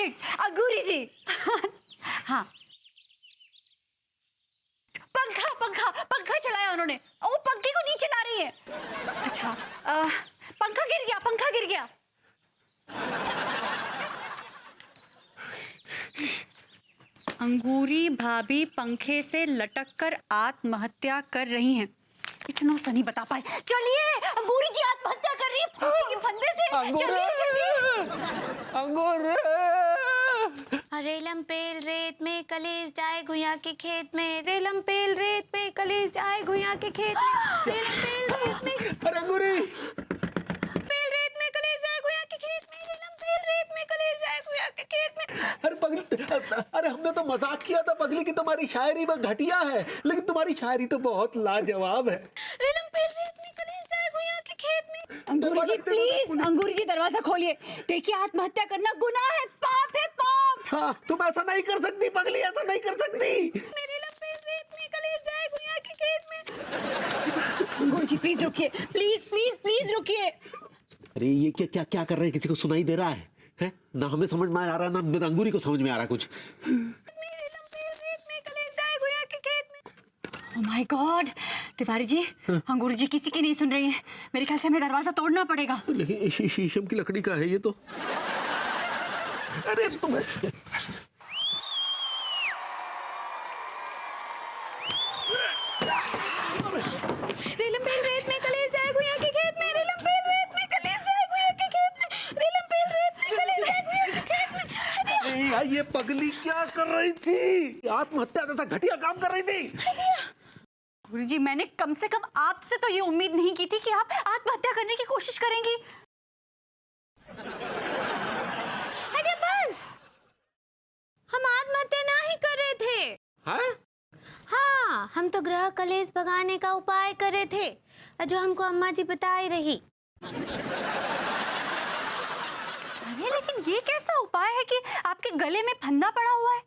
It, अंगूरी जी। हाँ, पंखा पंखा पंखा चलाया उन्होंने, वो पंखे को नीचे ला रही है। अच्छा, पंखा गिर गया, पंखा गिर गया। अंगूरी भाभी पंखे से लटक कर आत्महत्या कर रही हैं। इतना सा नहीं बता पाए। चलिए, अंगूरी जी आत्महत्या कर रही है पंखे के फंदे से। चलिए चलिए। अंगूर रेलम पेल रेत में कलेज जाए घुइयां के खेत में, रेलम पेल रेत में कलेज जाए घुइयां के खेत में, रेलम पेल रेत में। अरे अंगूरी, पेल रेत में कलेज जाए घुइयां के खेत में, रेलम पेल रेत में कलेज जाए घुइयां के खेत में। अरे पगली, अरे हमने तो मजाक किया था पगली कि तुम्हारी शायरी में घटिया है, लेकिन तुम्हारी शायरी तो बहुत लाजवाब है। रेलम पेल रेत में कलेज जाए घुइयां के खेत में। अंगूरी जी प्लीज, अंगूरी जी दरवाजा खोलिए। देखिए, आत्महत्या करना गुनाह है, पाप है, पाप। हाँ, तुम ऐसा नहीं कर सकती पगली, ऐसा नहीं कर सकती। मेरे लंबे रेत में कलेज जाए घुइयां के खेत में। अंगूरी जी प्लीज रुकिए, प्लीज प्लीज प्लीज रुकिए। अरे ये क्या क्या क्या कर रहे हैं? किसी को सुनाई दे रहा है? हैं? ना हमें समझ में आ रहा है, ना अंगूरी को समझ में आ रहा है कुछ। मेरे लंबे रेत में कलेज जाए घुइयां के खेत में। Oh my God, Tiwari ji, अंगूरी जी किसी की नहीं सुन रही है। मेरे ख्याल से हमें दरवाजा तोड़ना पड़ेगा। लेकिन शीशम की लकड़ी का है ये तो। अरे तुम रेलम पेल रेत में कलेज जाए घुइयां के खेत में, रेलम पेल रेत में कलेज जाए घुइयां के खेत में, रेलम पेल रेत में कलेज जाए घुइयां के खेत में। अरे यार, ये पगली क्या कर रही थी? आत्महत्या जैसा घटिया काम कर रही थी। गुरुजी, मैंने कम से कम आपसे तो ये उम्मीद नहीं की थी कि आप आत्महत्या करने की कोशिश करेंगी। अरे बस, हम आत्महत्या नहीं कर रहे थे। हाँ? हाँ, हम तो ग्रह कलेश भगाने का उपाय कर रहे थे, जो हमको अम्मा जी बताई रही। अरे लेकिन ये कैसा उपाय है कि आपके गले में फंदा पड़ा हुआ है?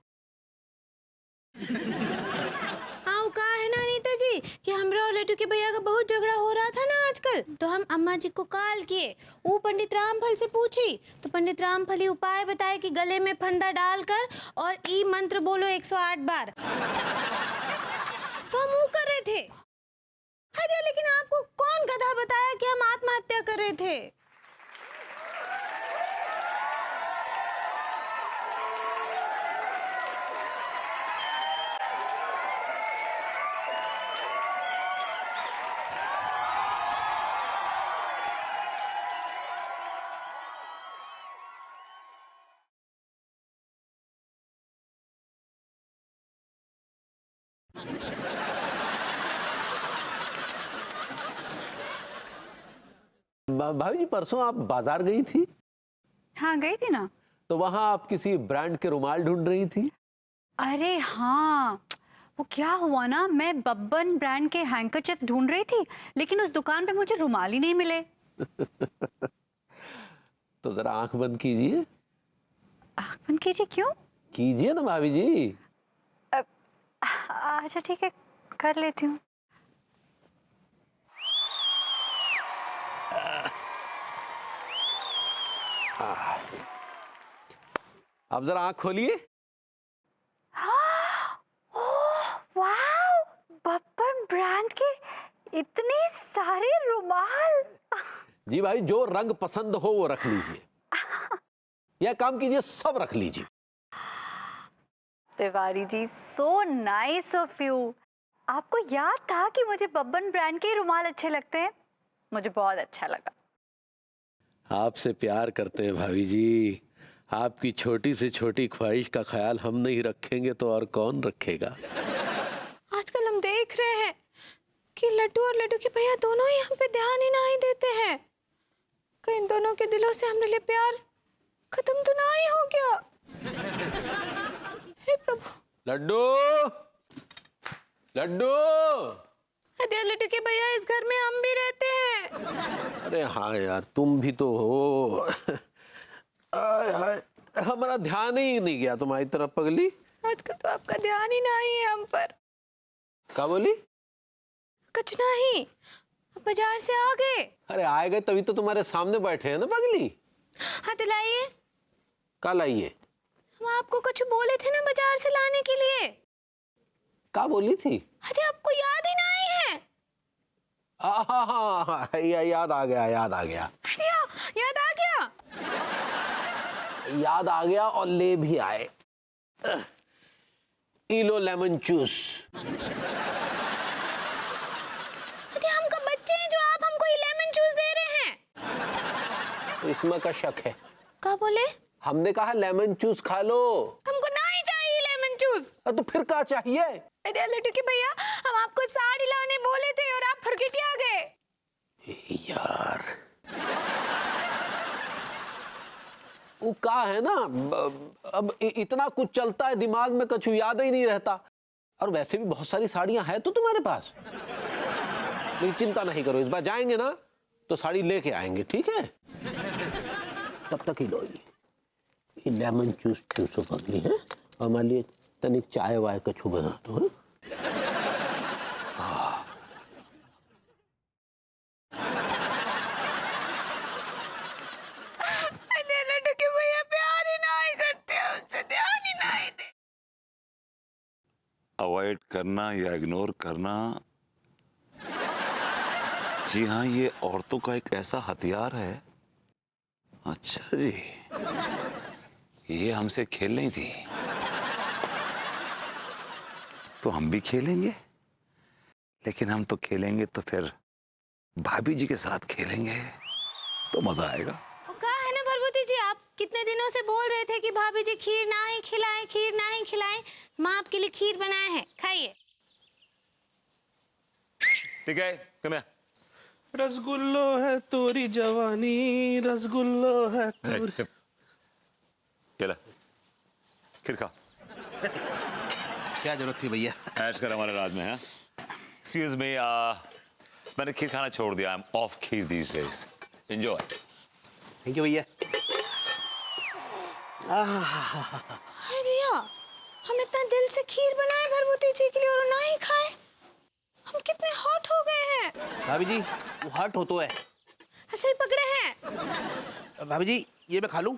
हाँ, कहा है ना नीता जी कि हमरा और लड्डू के भैया का बहुत झगड़ा हो रहा था ना आजकल, तो हम अम्मा जी को कॉल किए। वो पंडित रामफल से पूछी तो पंडित रामफल ही उपाय बताए कि गले में फंदा डालकर और ई मंत्र बोलो 108 बार। तो हम वो कर रहे थे। अरे लेकिन आपको कौन गधा बताया कि हम आत्महत्या कर रहे थे? भाभी जी, परसों आप बाजार गई थी? हाँ, गई थी ना। तो वहां आप किसी ब्रांड के रुमाल ढूंढ रही थी? अरे हाँ, वो क्या हुआ ना, मैं बब्बन ब्रांड के हैंकरचिप्स ढूंढ रही थी, लेकिन उस दुकान पे मुझे रुमाल ही नहीं मिले। तो जरा आंख बंद कीजिए। आँख बंद कीजिए? क्यों? कीजिए ना भाभी जी। अच्छा ठीक है, कर लेती हूँ। अब जरा आंख खोलिए। वाओ, बब्बन ब्रांड के इतने सारे रुमाल। जी भाई, जो रंग पसंद हो वो रख लीजिए, या काम कीजिए सब रख लीजिए। Tiwari ji, so nice of you. आपको याद था कि मुझे बब्बन ब्रांड के रुमाल अच्छे लगते हैं। मुझे बहुत अच्छा लगा। आपसे प्यार करते हैं भाभी जी। आपकी छोटी से छोटी ख्वाहिश का ख्याल हम नहीं रखेंगे तो और कौन रखेगा? आजकल हम देख रहे हैं कि लड्डू और लड्डू के भैया दोनों ही हम पे ध्यान ही नहीं देते हैं। कहीं इन दोनों के दिलों से हमारे लिए प्यार खत्म तो नहीं हो गया? हे प्रभु। लड्डू, लड्डू। अरे लड्डू के भैया, इस घर में हम भी रहते हैं। अरे हाँ यार, तुम भी तो हो। आय हाय, हमारा ध्यान ही नहीं गया तुम्हारी तरफ पगली। आजकल तो आपका ध्यान ही नहीं है हम पर। क्या बोली? कुछ नहीं, आप बाजार से आ गए। अरे आए गए तभी तो तुम्हारे सामने बैठे हैं ना पगली। हाँ, तो लाइए। कल आइए। हम आपको कुछ बोले थे ना बाजार से लाने के लिए। क्या बोली थी? अरे आपको याद ही नहीं है? याद आ गया, याद आ गया। अरे याद आ गया? याद आ गया और ले भी आए। इलो लेमन जूस। अरे हम का बच्चे हैं जो आप हमको ये लेमन जूस दे रहे हैं? इसमें का शक है? क्या बोले? हमने कहा लेमन जूस खा लो। हमको नहीं चाहिए लेमन जूस। तो फिर क्या चाहिए? अरे लड्डू के भैया, हम आपको साड़ी लाने बोले थे और आप फरगिटिया गए। यार वो का है ना, अब इतना कुछ चलता है दिमाग में, कुछ याद ही नहीं रहता। और वैसे भी बहुत सारी साड़ियां हैं तो तुम्हारे पास। लेकिन चिंता नहीं करो, इस बार जाएंगे ना तो साड़ी लेके आएंगे, ठीक है? तब तक ही लो ये लेमन जूस चूसो पगली है, हमारे लिए तनिक चाय वाय कछु बना दो। लड्डू के भैया प्यार ही नहीं करते, हमसे ध्यान ही नहीं दे। अवॉइड करना या इग्नोर करना, जी हाँ, ये औरतों का एक ऐसा हथियार है। अच्छा जी, ये हमसे खेल रही थी तो हम भी खेलेंगे, लेकिन हम तो खेलेंगे तो फिर भाभी जी के साथ खेलेंगे तो मजा आएगा। कहा है ना भरभूति जी, आप कितने दिनों से बोल रहे थे कि भाभी जी खीर ना ही खिलाएं, खीर ना ही खिलाएं। माँ आपके लिए खीर बनाए हैं, खाइए। ठीक है, कम है। रसगुल्लो है तोरी जवानी, रसगुल्लो है तोरी। खेला खीर खा। क्या जरूरत थी भैया? ऐश कर हमारे राज में है। एक्सक्यूज मी, मैंने खीर खाना छोड़ दिया। I am off kheer these days. Enjoy. Thank you भैया। अरे हम इतना दिल से खीर बनाए भरभूति जी के लिए और ना ही खाए। हम कितने हॉट हो गए हैं। भाभी जी वो हर्ट हो तो है। ऐसे ही पकड़े हैं। भाभी जी ये मैं खा लूं?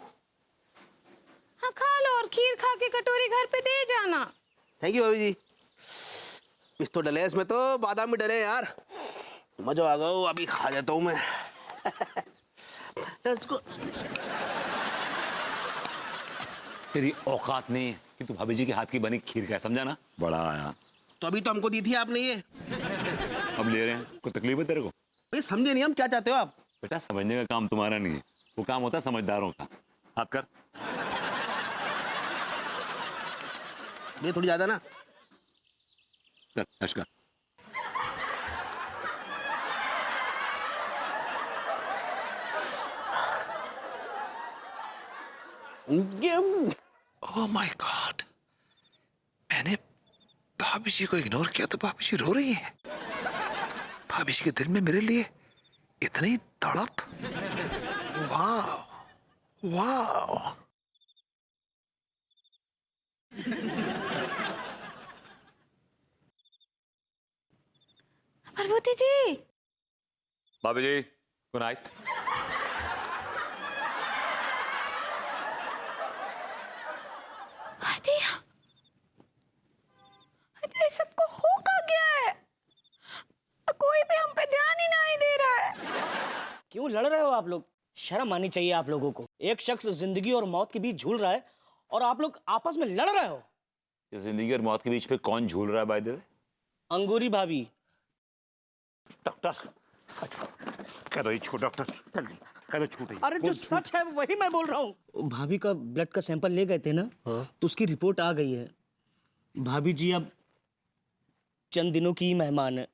हाँ खा लो और खीर खा के कटोरी घर पे दे जाना। थैंक यू भाभी जी। इस तो डले इसमें तो बादाम भी डले यार। मजा आ गया, अभी खा जाता हूँ मैं। इसको तेरी औकात नहीं कि तू भाभी जी के हाथ की बनी खीर का, समझा ना? बड़ा आया। तो अभी तो हमको दी थी आपने ये। अब ले रहे हैं, कोई तकलीफ है तेरे को? भैया समझे नहीं हम क्या चाहते हो आप? बेटा समझने का काम तुम्हारा नहीं है, वो काम होता है समझदारों का। हाथ कर। ये थोड़ी ज्यादा ना। कर, ऐश कर। ओह माय गॉड, मैंने भाभी जी को इग्नोर किया तो भाभी जी रो रही है। भाभी जी के दिल में मेरे लिए इतनी तड़प। वाह वाह। भरभूति जी। भाभी जी गुड नाइट। अरे सबको हो का गया है? कोई भी हम पे ध्यान ही नहीं दे रहा है। क्यों लड़ रहे हो आप लोग? शर्म आनी चाहिए आप लोगों को। एक शख्स जिंदगी और मौत के बीच झूल रहा है और आप लोग आपस में लड़ रहे हो। जिंदगी और मौत के बीच पे कौन झूल रहा है बाय द वे? अंगूरी भाभी। डॉक्टर सच कह दो, ये छूट डॉक्टर, जल्दी कह दो छूट। अरे जो सच है वही मैं बोल रहा हूँ। भाभी का ब्लड का सैंपल ले गए थे ना, तो उसकी रिपोर्ट आ गई है। भाभी जी अब चंद दिनों की ही मेहमान है।